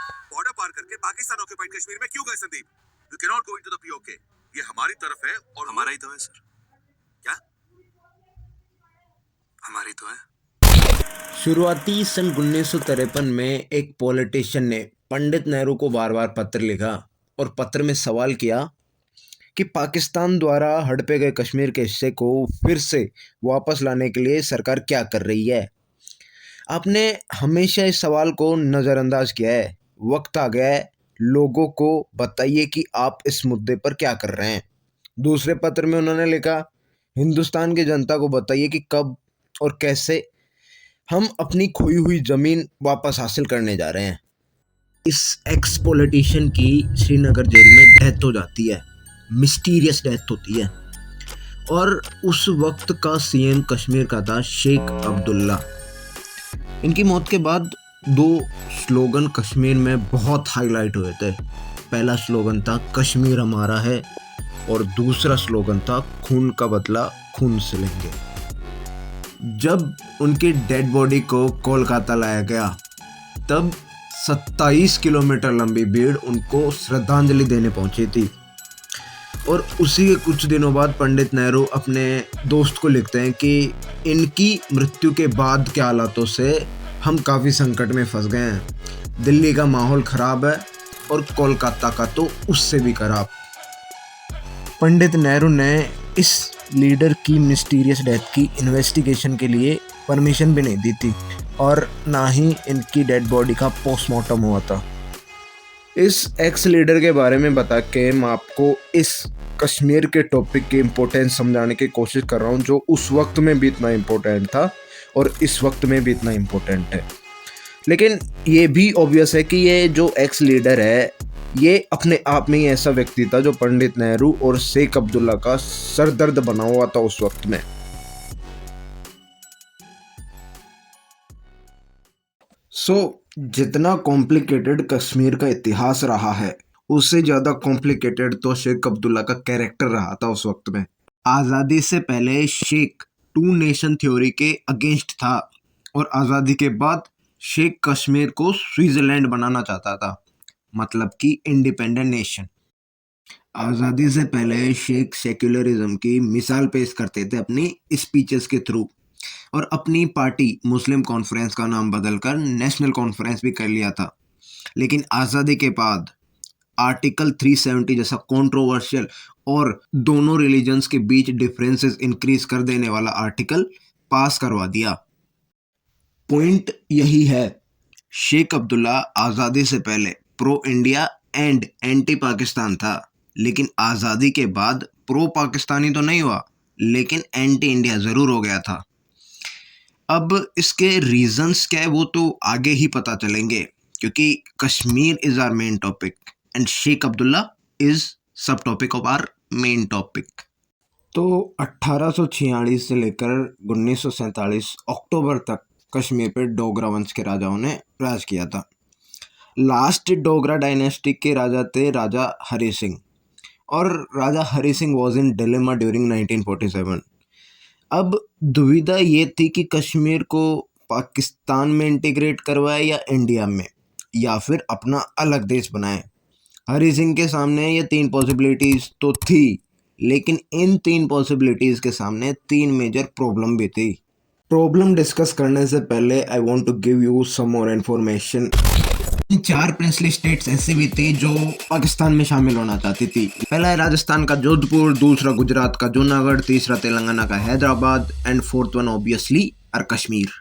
Border पार करके Pakistan occupied Kashmir में क्यों गए Sandeep? You can not go into the PoK. ये हमारी तरफ है और हमारा ही तो है सर। क्या? हमारी तो है। शुरुआती सन 1953 में एक पॉलिटिशियन ने पंडित नेहरू को बार बार पत्र लिखा और पत्र में सवाल किया कि पाकिस्तान द्वारा हड़पे गए कश्मीर के हिस्से को फिर से वापस लाने के लिए सरकार क्या कर रही है। आपने हमेशा इस सवाल को नज़रअंदाज किया है। वक्त आ गया है, लोगों को बताइए कि आप इस मुद्दे पर क्या कर रहे हैं। दूसरे पत्र में उन्होंने लिखा, हिंदुस्तान की जनता को बताइए कि कब और कैसे हम अपनी खोई हुई ज़मीन वापस हासिल करने जा रहे हैं। इस एक्स पॉलिटिशियन की श्रीनगर जेल में डेथ हो जाती है, मिस्टीरियस डेथ होती है। और उस वक्त का सीएम कश्मीर का था शेख अब्दुल्ला। इनकी मौत के बाद दो स्लोगन कश्मीर में बहुत हाईलाइट हुए थे। पहला स्लोगन था कश्मीर हमारा है और दूसरा स्लोगन था खून का बदला खून से लेंगे। जब उनकी डेड बॉडी को कोलकाता लाया गया तब 27 किलोमीटर लंबी भीड़ उनको श्रद्धांजलि देने पहुंची थी। और उसी के कुछ दिनों बाद पंडित नेहरू अपने दोस्त को लिखते हैं कि इनकी मृत्यु के बाद के हालातों से हम काफ़ी संकट में फंस गए हैं। दिल्ली का माहौल ख़राब है और कोलकाता का तो उससे भी ख़राब। पंडित नेहरू ने इस लीडर की मिस्टीरियस डेथ की इन्वेस्टिगेशन के लिए परमिशन भी नहीं दी थी और ना ही इनकी डेड बॉडी का पोस्टमार्टम हुआ था। इस एक्स लीडर के बारे में बता के मैं आपको इस कश्मीर के टॉपिक की इम्पोर्टेंस समझाने की कोशिश कर रहा हूँ, जो उस वक्त में भी इतना इम्पोर्टेंट था और इस वक्त में भी इतना इम्पोर्टेंट है। लेकिन ये भी ऑब्वियस है कि ये जो एक्स लीडर है ये अपने आप में ही ऐसा व्यक्ति था जो पंडित नेहरू और शेख अब्दुल्ला का सरदर्द बना हुआ था उस वक्त में। जितना कॉम्प्लिकेटेड कश्मीर का इतिहास रहा है उससे ज़्यादा कॉम्प्लिकेटेड तो शेख अब्दुल्ला का कैरेक्टर रहा था उस वक्त में। आज़ादी से पहले शेख टू नेशन थ्योरी के अगेंस्ट था और आज़ादी के बाद शेख कश्मीर को स्विट्ज़रलैंड बनाना चाहता था, मतलब कि इंडिपेंडेंट नेशन। आज़ादी से पहले शेख सेक्युलरिज्म की मिसाल पेश करते थे अपनी स्पीचेस के थ्रू और अपनी पार्टी मुस्लिम कॉन्फ्रेंस का नाम बदलकर नेशनल कॉन्फ्रेंस भी कर लिया था। लेकिन आज़ादी के बाद आर्टिकल 370 जैसा कंट्रोवर्शियल और दोनों रिलीजन्स के बीच डिफरेंसेस इंक्रीज कर देने वाला आर्टिकल पास करवा दिया। पॉइंट यही है, शेख अब्दुल्ला आज़ादी से पहले pro India and anti Pakistan था, लेकिन आज़ादी के बाद प्रो पाकिस्तानी तो नहीं हुआ लेकिन एंटी इंडिया ज़रूर हो गया था। अब इसके रीजंस क्या है वो तो आगे ही पता चलेंगे, क्योंकि Kashmir is our main topic and Sheikh Abdullah is sub topic of our main topic. तो 1846 से लेकर 1947 अक्टूबर तक कश्मीर पर डोगरा वंश के राजाओं ने राज किया था। लास्ट डोगरा डायनेस्टी के राजा थे राजा हरी सिंह, और Raja Hari Singh was in dilemma during 1947। अब दुविधा ये थी कि कश्मीर को पाकिस्तान में इंटीग्रेट करवाए या इंडिया में, या फिर अपना अलग देश बनाए। हरी सिंह के सामने ये तीन पॉसिबिलिटीज़ तो थी, लेकिन इन तीन पॉसिबिलिटीज़ के सामने तीन मेजर प्रॉब्लम भी थी। प्रॉब्लम डिस्कस करने से पहले I want to give you some more information. चार प्रिंसली स्टेट्स ऐसी भी थी जो पाकिस्तान में शामिल होना चाहती थी। पहला है राजस्थान का जोधपुर, दूसरा गुजरात का जूनागढ़, तीसरा तेलंगाना का Hyderabad and fourth one obviously are Kashmir.